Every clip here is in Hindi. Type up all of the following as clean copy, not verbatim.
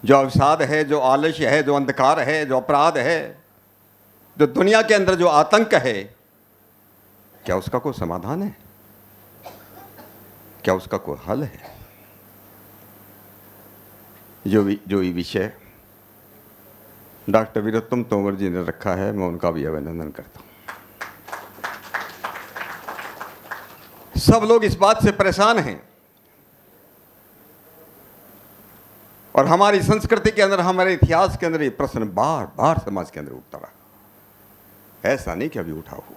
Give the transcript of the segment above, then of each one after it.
जो अवसाद है, जो आलस्य है, जो अंधकार है, जो अपराध है, जो दुनिया के अंदर जो आतंक है, क्या उसका कोई समाधान है? क्या उसका कोई हल है? जो ये विषय डॉक्टर वीरोत्तम तोमर जी ने रखा है, मैं उनका भी अभिनंदन करता हूं। सब लोग इस बात से परेशान हैं और हमारी संस्कृति के अंदर, हमारे इतिहास के अंदर ये प्रश्न बार बार समाज के अंदर उठता रहा। ऐसा नहीं कि अभी उठा हो,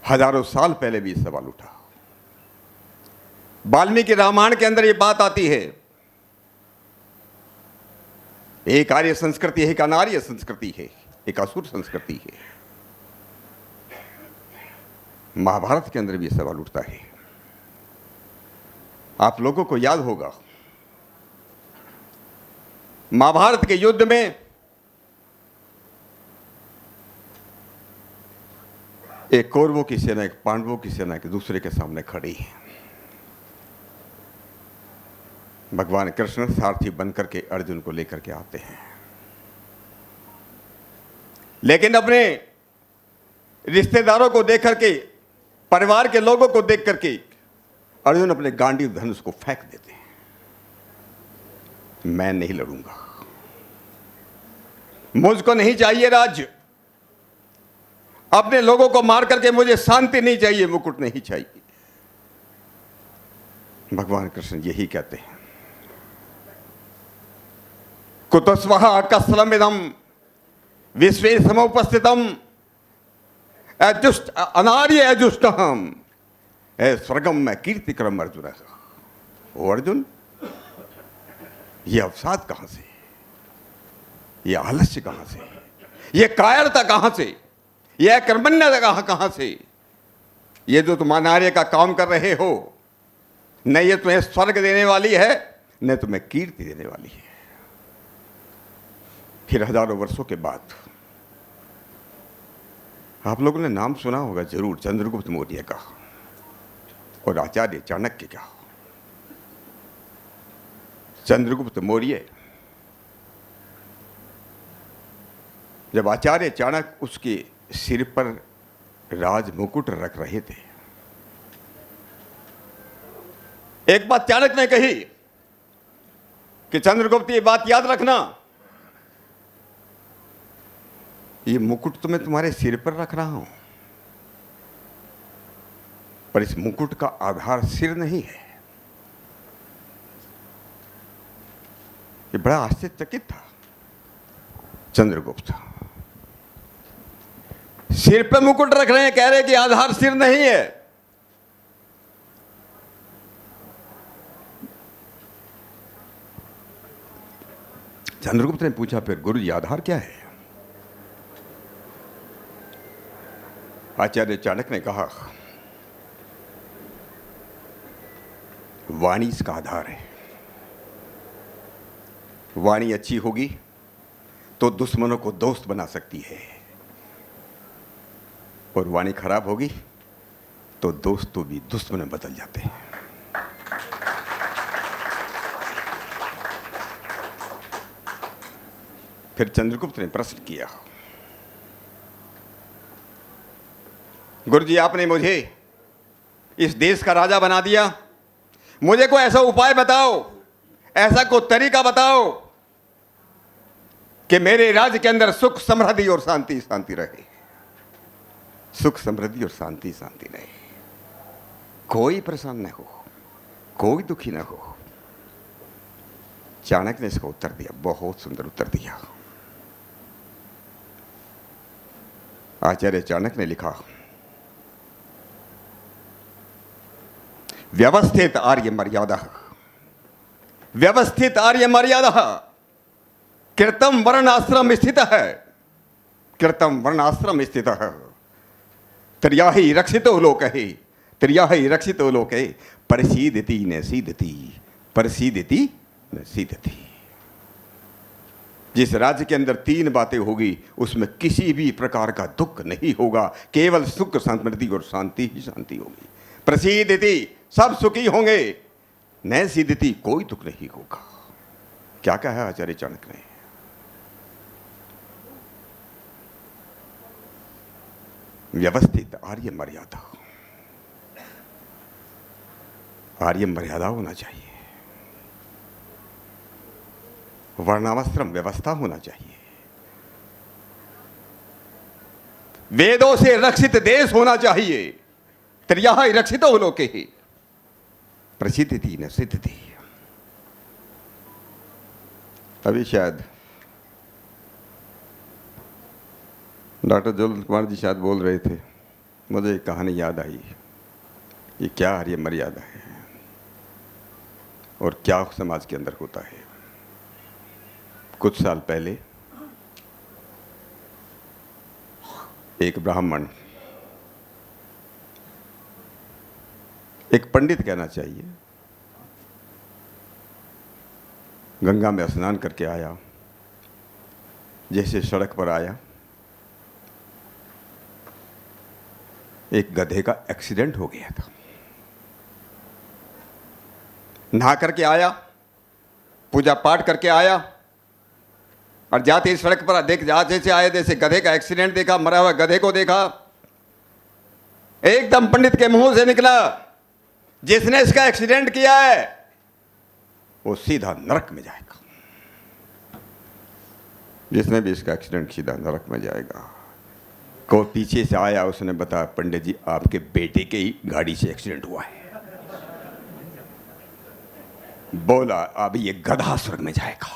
हजारों साल पहले भी ये सवाल उठा। वाल्मीकि रामायण के अंदर ये बात आती है, एक आर्य संस्कृति है, एक अनार्य संस्कृति है, एक असुर संस्कृति है। महाभारत के अंदर भी ये सवाल उठता है। आप लोगों को याद होगा, महाभारत के युद्ध में एक कौरवों की सेना, एक पांडवों की सेना के दूसरे के सामने खड़ी है। भगवान कृष्ण सारथी बनकर के अर्जुन को लेकर के आते हैं, लेकिन अपने रिश्तेदारों को देख करके, परिवार के लोगों को देख करके अर्जुन अपने गांडीव धनुष को फेंक देते हैं। मैं नहीं लड़ूंगा, मुझको नहीं चाहिए राज्य, अपने लोगों को मार करके मुझे शांति नहीं चाहिए, मुकुट नहीं चाहिए। भगवान कृष्ण यही कहते हैं, कुतस्वः कस्लमिदं विश्वे समुपस्थितम् अजुष्ट अनार्य अजुष्टहम् स्वर्गम में कीर्तिक्रम अर्जुन। ओ अर्जुन, ये अवसाद कहां से, ये आलस्य कहां से, ये कायरता कहां से, ये अकर्मण्यता कहां से? ये जो तुम अनार्य का काम कर रहे हो, न ये तुम्हें स्वर्ग देने वाली है, न तुम्हें कीर्ति देने वाली है। फिर हजारों वर्षों के बाद आप लोगों ने नाम सुना होगा जरूर, चंद्रगुप्त मौर्य का और आचार्य चाणक्य का। चंद्रगुप्त मौर्य, जब आचार्य चाणक्य उसके सिर पर राज मुकुट रख रहे थे, एक बात चाणक्य ने कही कि चंद्रगुप्त, ये बात याद रखना, ये मुकुट तो मैं तुम्हारे सिर पर रख रहा हूं, पर इस मुकुट का आधार सिर नहीं है। ये बड़ा आश्चर्यचकित था चंद्रगुप्त। सिर पे मुकुट रख रहे हैं, कह रहे हैं कि आधार सिर नहीं है। चंद्रगुप्त ने पूछा, फिर गुरु जी आधार क्या है? आचार्य चाणक्य ने कहा, वाणी इसका आधार है। वाणी अच्छी होगी तो दुश्मनों को दोस्त बना सकती है, और वाणी खराब होगी तो दोस्तों भी दुश्मन में बदल जाते हैं। फिर चंद्रगुप्त ने प्रश्न किया, गुरुजी, आपने मुझे इस देश का राजा बना दिया, मुझे कोई ऐसा उपाय बताओ, ऐसा कोई तरीका बताओ कि मेरे राज्य के अंदर सुख समृद्धि और शांति शांति रहे। सुख समृद्धि और शांति शांति रहे, कोई परेशान न हो, कोई दुखी न हो। चाणक्य ने इसका उत्तर दिया, बहुत सुंदर उत्तर दिया। आचार्य चाणक्य ने लिखा, व्यवस्थित आर्य मर्यादा, व्यवस्थित आर्य मर्यादा कृतम वर्णाश्रम स्थित है, कृतम वर्णाश्रम स्थित है, त्रियाहि रक्षितो लोके, त्रियाहि रक्षितो लोके, परिसीदति न सीदति, परिसीदति न सीदति। जिस राज्य के अंदर तीन बातें होगी उसमें किसी भी प्रकार का दुख नहीं होगा, केवल सुख समृद्धि और शांति ही शांति होगी। प्रसीदति, सब सुखी होंगे, न सीदति, कोई दुख नहीं होगा। क्या कहा है आचार्य चाणक्य ने? व्यवस्थित आर्य मर्यादा, आर्य मर्यादा होना चाहिए, वर्णाश्रम व्यवस्था होना चाहिए, वेदों से रक्षित देश होना चाहिए। त्रिया रक्षितो लोके प्रसिद्धि न सिद्धि। अभी शायद डॉक्टर ज्वलन कुमार जी शायद बोल रहे थे, मुझे एक कहानी याद आई। ये क्या आर्य मर्यादा है और क्या समाज के अंदर होता है। कुछ साल पहले एक ब्राह्मण, एक पंडित कहना चाहिए, गंगा में स्नान करके आया। जैसे सड़क पर आया, एक गधे का एक्सीडेंट हो गया था। नहा करके आया, पूजा पाठ करके आया, और जाते ही सड़क पर जाते से आए, जैसे गधे का एक्सीडेंट देखा, मरा हुआ गधे को देखा, एकदम पंडित के मुंह से निकला, जिसने इसका एक्सीडेंट किया है वो सीधा नरक में जाएगा। जिसने भी इसका एक्सीडेंट सीधा नरक में जाएगा। को पीछे से आया, उसने बताया, पंडित जी आपके बेटे के ही गाड़ी से एक्सीडेंट हुआ है। बोला अब ये गधा स्वर्ग में जाएगा।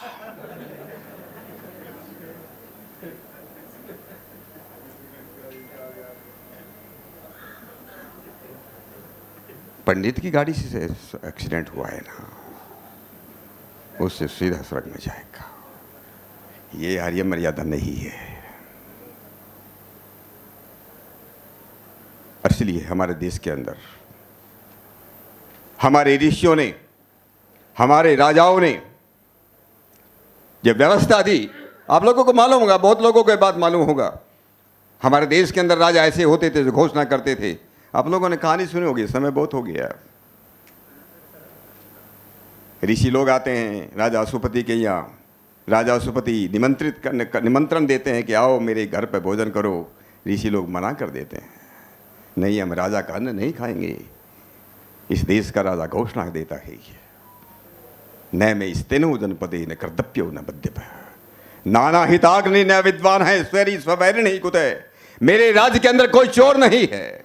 पंडित की गाड़ी से एक्सीडेंट हुआ है ना, उससे सीधा स्वर्ग में जाएगा। ये आर्य मर्यादा नहीं है। इसलिए हमारे देश के अंदर हमारे ऋषियों ने, हमारे राजाओं ने जब व्यवस्था दी, आप लोगों को मालूम होगा, बहुत लोगों को बात मालूम होगा, हमारे देश के अंदर राजा ऐसे होते थे जो घोषणा करते थे। आप लोगों ने कहानी सुनी होगी, समय बहुत हो गया। ऋषि लोग आते हैं राजा अशुपति के यहाँ, राजा अशुपति निमंत्रण देते हैं कि आओ मेरे घर पे भोजन करो। ऋषि लोग मना कर देते हैं, नहीं हम राजा का अन्न नहीं खाएंगे। इस देश का राजा घोषणा देता है, न में स्तेनो जनपदे न कर्तव्यो न बद्यप नाना हिताग्नि न विद्वान है स्वैरी स्वैरिण ही कुतः। मेरे राज्य के अंदर कोई चोर नहीं है,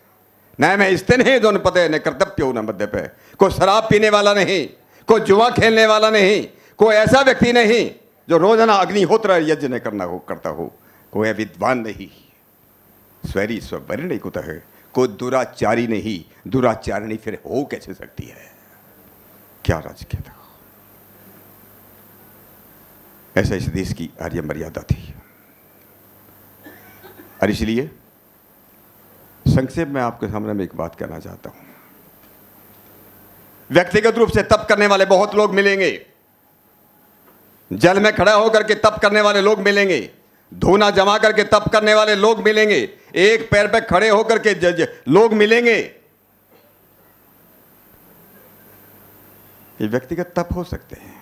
न मैं स्तेने जनपदे न कर्तव्यो न बद्यप। कोई शराब पीने वाला नहीं, कोई जुआ खेलने वाला नहीं, कोई ऐसा व्यक्ति नहीं जो रोजाना अग्निहोत्र यज्ञ न करता हो, कोई विद्वान नहीं, स्वैरी स्वैरिण कुतः। कोई दुराचारी नहीं, दुराचारिणी फिर हो कैसे सकती है। क्या राज्य था। ऐसा इस देश की आर्य मर्यादा थी। और इसलिए संक्षेप में आपके सामने में एक बात कहना चाहता हूं। व्यक्तिगत रूप से तप करने वाले बहुत लोग मिलेंगे, जल में खड़ा होकर के तप करने वाले लोग मिलेंगे, धूना जमा करके तप करने वाले लोग मिलेंगे, एक पैर पे खड़े होकर के लोग मिलेंगे। ये व्यक्तिगत तप हो सकते हैं।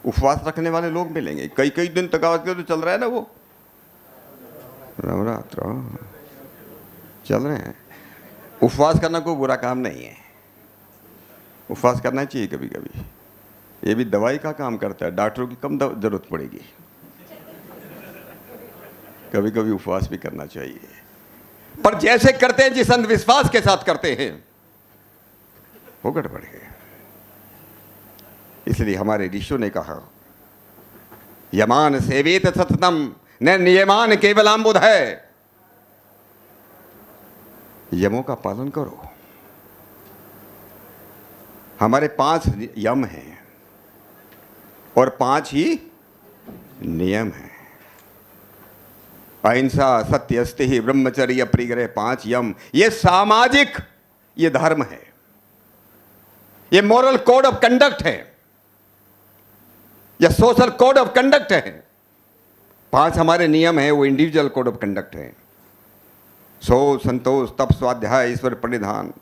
उपवास रखने वाले लोग मिलेंगे, कई कई दिन तक आवाज तो चल रहा है ना, वो नवरात्र चल रहे हैं। उपवास करना कोई बुरा काम नहीं है, उपवास करना चाहिए कभी कभी। ये भी दवाई का काम करता है, डॉक्टरों की कम जरूरत पड़ेगी। कभी कभी उपवास भी करना चाहिए, पर जैसे करते हैं जिस अंधविश्वास के साथ करते हैं वो गड़बड़ है। इसलिए हमारे ऋषियों ने कहा, यमान सेवेत सततम न नियमान केवलाम्बुध है। यमों का पालन करो। हमारे 5 यम हैं और 5 ही नियम हैं। अहिंसा, सत्य, स्तेय, ब्रह्मचर्य, परिग्रह, 5 यम। ये सामाजिक, ये धर्म है, ये मॉरल कोड ऑफ कंडक्ट है, ये सोशल कोड ऑफ कंडक्ट है। 5 हमारे नियम है, वो इंडिविजुअल कोड ऑफ कंडक्ट है। सोच, संतोष, तप, स्वाध्याय, ईश्वर प्रणिधान।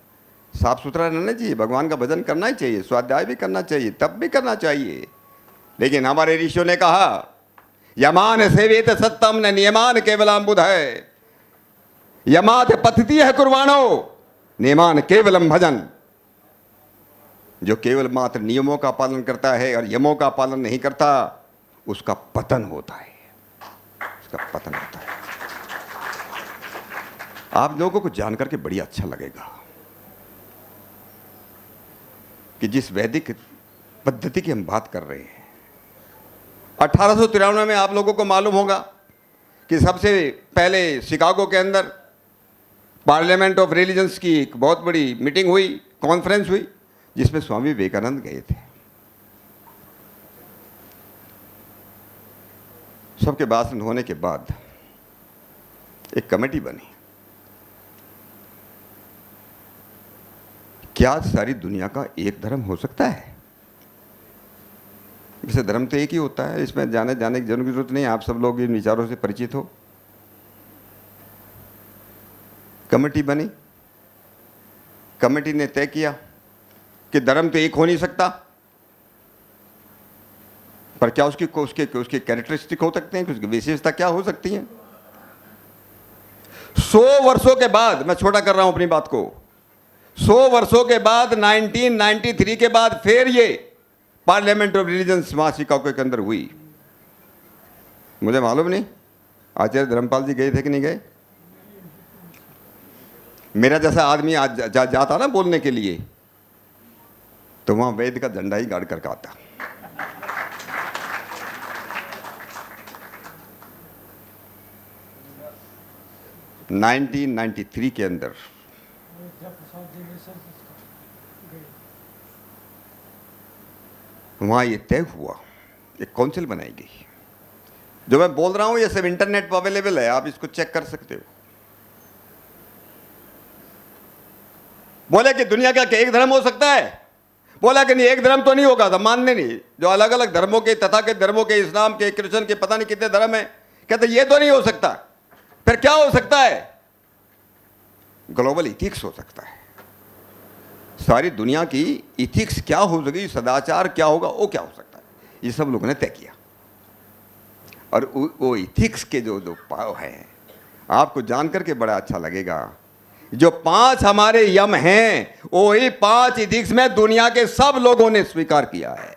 साफ सुथरा रहना चाहिए, भगवान का भजन करना ही चाहिए, स्वाध्याय भी करना चाहिए, तप भी करना चाहिए, लेकिन हमारे ऋषियों ने कहा, यमान सेवेत सत्यम न नियमान केवलम बुध है, यमात पतिति है कुर्बाणो नियमान केवलम भजन। जो केवल मात्र नियमों का पालन करता है और यमों का पालन नहीं करता, उसका पतन होता है, उसका पतन होता है। आप लोगों को जानकर के बड़ी अच्छा लगेगा कि जिस वैदिक पद्धति की हम बात कर रहे हैं, 1893 में आप लोगों को मालूम होगा कि सबसे पहले शिकागो के अंदर पार्लियामेंट ऑफ रिलीजन्स की एक बहुत बड़ी मीटिंग हुई, कॉन्फ्रेंस हुई, जिसमें स्वामी विवेकानंद गए थे। सबके भाषण होने के बाद एक कमेटी बनी। क्या सारी दुनिया का एक धर्म हो सकता है? वैसे धर्म तो एक ही होता है, इसमें जाने की जरूरत नहीं, आप सब लोग इन विचारों से परिचित हो। कमेटी बनी, कमेटी ने तय किया कि धर्म तो एक हो नहीं सकता, पर क्या उसकी कैरेक्टरिस्टिक हो सकते हैं, उसकी विशेषता क्या हो सकती है। 100 वर्षों के बाद, मैं छोटा कर रहा हूं अपनी बात को, 100 वर्षों के बाद 1993 के बाद फिर ये पार्लियामेंट ऑफ रिलीजन्स वहां शिकागो के अंदर हुई। मुझे मालूम नहीं आचार्य धर्मपाल जी गए थे कि नहीं गए। मेरा जैसा आदमी आज जाता ना बोलने के लिए, तो वहां वेद का झंडा ही गाड़ करके आता। (1993) के अंदर वहां ये तय हुआ, एक काउंसिल बनाई गई। जो मैं बोल रहा हूं ये सब इंटरनेट पर अवेलेबल है, आप इसको चेक कर सकते हो। बोले कि दुनिया का एक धर्म हो सकता है? बोला कि नहीं, एक धर्म तो नहीं होगा, तो मानने नहीं। जो अलग अलग धर्मों के, तथाकथित धर्मों के, इस्लाम के, क्रिश्चियन के, पता नहीं कितने धर्म है, कहते ये तो नहीं हो सकता। फिर क्या हो सकता है? ग्लोबल इथिक्स हो सकता है। सारी दुनिया की इथिक्स क्या हो सकेगी, सदाचार क्या होगा, वो क्या हो सकता है, ये सब लोगों ने तय किया। और वो इथिक्स के जो पाव है, आपको जानकर के बड़ा अच्छा लगेगा। जो 5 हमारे यम हैं, वही 5 इथिक्स में दुनिया के सब लोगों ने स्वीकार किया है।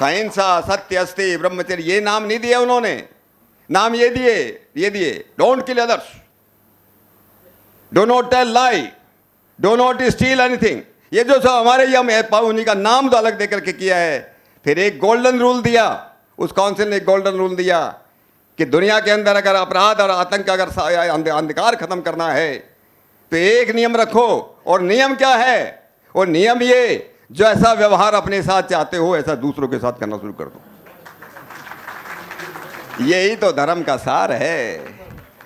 अहिंसा, सत्य, अस्ति, ब्रह्मचर्य, ये नाम नहीं दिए उन्होंने, नाम ये दिए don't kill others, do not tell lie, do not steal anything. ये जो सब हमारे यम है, उन्हीं का नाम तो अलग देकर के किया है। फिर एक गोल्डन रूल दिया, उस काउंसिल ने एक गोल्डन रूल दिया कि दुनिया के अंदर अगर अपराध और आतंक, अगर अंधकार खत्म करना है तो एक नियम रखो। और नियम क्या है? और नियम ये, जो ऐसा व्यवहार अपने साथ चाहते हो, ऐसा दूसरों के साथ करना शुरू कर दो। यही तो धर्म का सार है,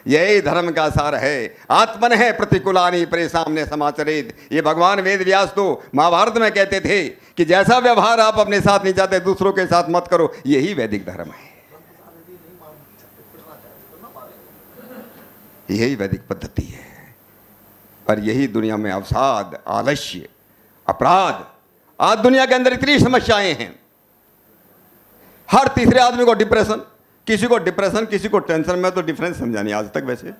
यही धर्म का सार है। आत्मन है प्रतिकूलानि परे सामने समाचरित। ये भगवान वेद व्यास तो महाभारत में कहते थे कि जैसा व्यवहार आप अपने साथ नहीं चाहते, दूसरों के साथ मत करो। यही वैदिक धर्म है, यही वैदिक पद्धति है। और यही दुनिया में अवसाद, आलस्य, अपराध, आज दुनिया के अंदर इतनी समस्याएं हैं। हर तीसरे आदमी को डिप्रेशन, किसी को डिप्रेशन, किसी को टेंशन। में तो डिफरेंस समझा नहीं आज तक वैसे।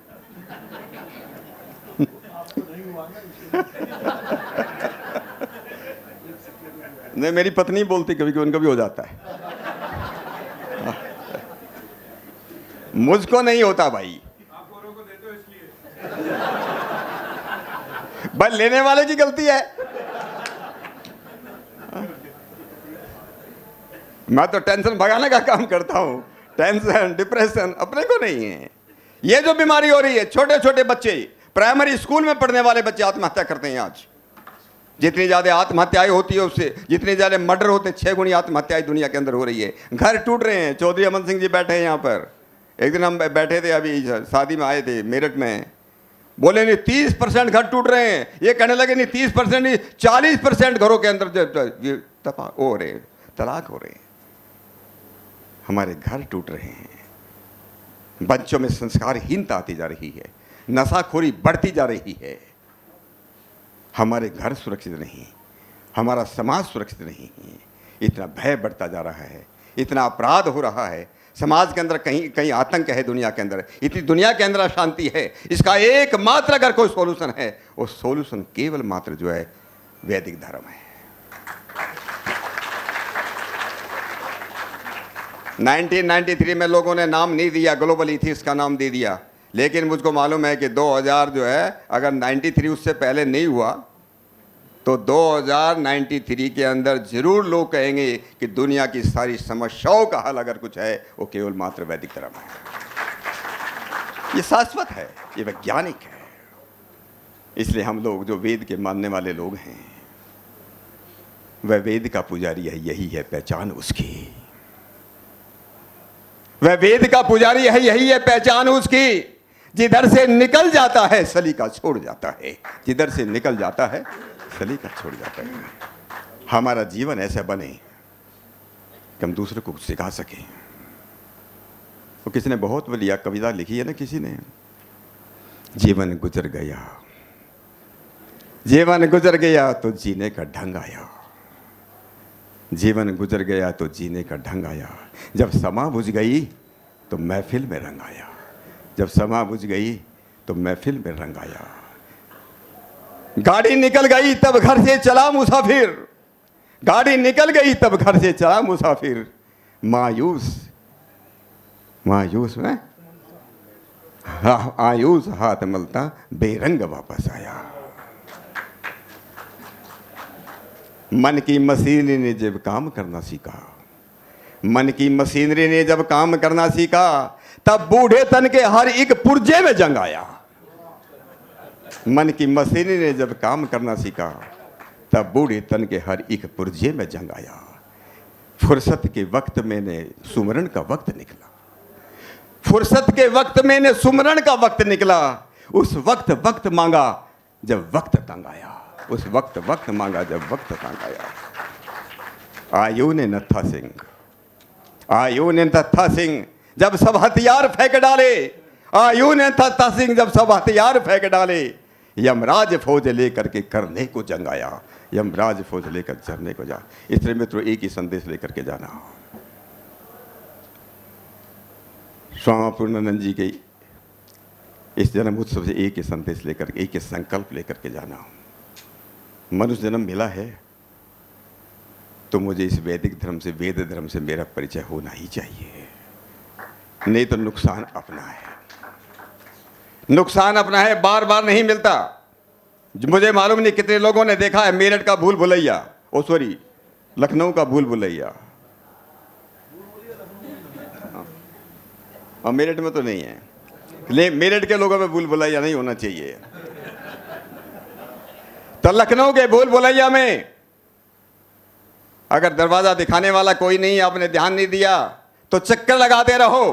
नहीं, मेरी पत्नी बोलती कभी कभी, उनका भी हो जाता है। मुझको नहीं होता भाई, भाई लेने वाले की गलती है। मैं तो टेंशन भगाने का काम करता हूं। टेंशन, डिप्रेशन अपने को नहीं है। ये जो बीमारी हो रही है, छोटे छोटे बच्चे, प्राइमरी स्कूल में पढ़ने वाले बच्चे आत्महत्या करते हैं आज। जितनी ज्यादा आत्महत्याएं होती है, उससे जितने ज्यादा मर्डर होते हैं, 6 गुनी आत्महत्याएं दुनिया के अंदर हो रही है। घर टूट रहे हैं। चौधरी अमन सिंह जी बैठे हैं यहाँ पर। एक दिन हम बैठे थे, अभी शादी में आए थे मेरठ में, बोले नहीं 30% घर टूट रहे हैं। ये कहने लगे नहीं 30% नहीं, 40% घरों के अंदर हो रहे, तलाक हो रहे हैं। हमारे घर टूट रहे हैं, बच्चों में संस्कारहीनता आती जा रही है, नशाखोरी बढ़ती जा रही है। हमारे घर सुरक्षित नहीं, हमारा समाज सुरक्षित नहीं है। इतना भय बढ़ता जा रहा है, इतना अपराध हो रहा है, समाज के अंदर कहीं कहीं आतंक है, दुनिया के अंदर इतनी दुनिया के अंदर अशांति है। इसका एकमात्र अगर कोई सॉल्यूशन है, वो सॉल्यूशन केवल मात्र जो है वैदिक धर्म है। 1993 में लोगों ने नाम नहीं दिया, ग्लोबल इथिक्स का नाम दे दिया, लेकिन मुझको मालूम है कि 2000 जो है, अगर 93 उससे पहले नहीं हुआ तो 2093 के अंदर जरूर लोग कहेंगे कि दुनिया की सारी समस्याओं का हल अगर कुछ है वो केवल मात्र वैदिक धर्म है। ये शाश्वत है, ये वैज्ञानिक है। इसलिए हम लोग जो वेद के मानने वाले लोग हैं, वह वेद का पुजारी है, यही है पहचान उसकी। वह वेद का पुजारी है, यही है पहचान उसकी। जिधर से निकल जाता है सलीका छोड़ जाता है, जिधर से निकल जाता है सलीका छोड़ जाता है। हमारा जीवन ऐसा बने कि हम दूसरे को सिखा सकें। वो किसी ने बहुत बढ़िया कविता लिखी है ना, किसी ने, जीवन गुजर गया, जीवन गुजर गया तो जीने का ढंग आया, जीवन गुजर गया तो जीने का ढंग आया। जब समा बुझ गई तो महफिल में रंग आया, जब समा बुझ गई तो महफिल में रंग आया। गाड़ी निकल गई तब घर से चला मुसाफिर, गाड़ी निकल गई तब घर से चला मुसाफिर। मायूस मायूस में आयूस हाथ मलता बेरंग वापस आया। मन की मशीनरी ने जब काम करना सीखा, मन की मशीनरी ने जब काम करना सीखा, तब बूढ़े तन के हर एक पुर्जे में जंग आया। मन की मशीनरी ने जब काम करना सीखा, तब बूढ़े तन के हर एक पुर्जे में जंग आया। फुर्सत के वक्त मैंने सुमरण का वक्त निकला, फुर्सत के वक्त मैंने सुमरण का वक्त निकला। उस वक्त वक्त मांगा जब वक्त तंग आया, उस वक्त वक्त मांगा जब वक्त तंग आया। आयु ने नत्था सिंह, आयु ने नत्था सिंह जब सब हथियार फेंक डाले, आयु ने नत्था सिंह जब सब हथियार फेंक डाले। यमराज फौज लेकर के करने को जंग आया, यमराज फौज लेकर चरने को जा। इसलिए मित्रों, एक ही संदेश लेकर के जाना। स्वामी पूर्णानंद जी के इस जन्म उत्सव से एक ही संदेश लेकर के, एक ही संकल्प लेकर के जाना। मनुष्य जन्म मिला है तो मुझे इस वैदिक धर्म से, वेद धर्म से मेरा परिचय होना ही चाहिए, नहीं तो नुकसान अपना है, नुकसान अपना है, बार बार नहीं मिलता। मुझे मालूम नहीं कितने लोगों ने देखा है मेरठ का भूल भुलैया, ओ सॉरी लखनऊ का भूल भुलैया, और मेरठ में तो नहीं है, ले मेरठ के लोगों में भूल भुलैया नहीं होना चाहिए। तो लखनऊ के भूल भुलैया में अगर दरवाजा दिखाने वाला कोई नहीं, आपने ध्यान नहीं दिया तो चक्कर लगाते रहो।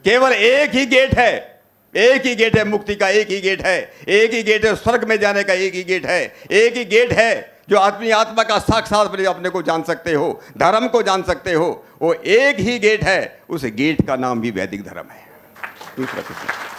केवल एक ही गेट है, एक ही गेट है मुक्ति का, एक ही गेट है, एक ही गेट है स्वर्ग में जाने का, एक ही गेट है, एक ही गेट है जो अपनी आत्मा का साक्षात अपने को जान सकते हो, धर्म को जान सकते हो। वो एक ही गेट है, उस गेट का नाम भी वैदिक धर्म है, दूसरा कुछ नहीं।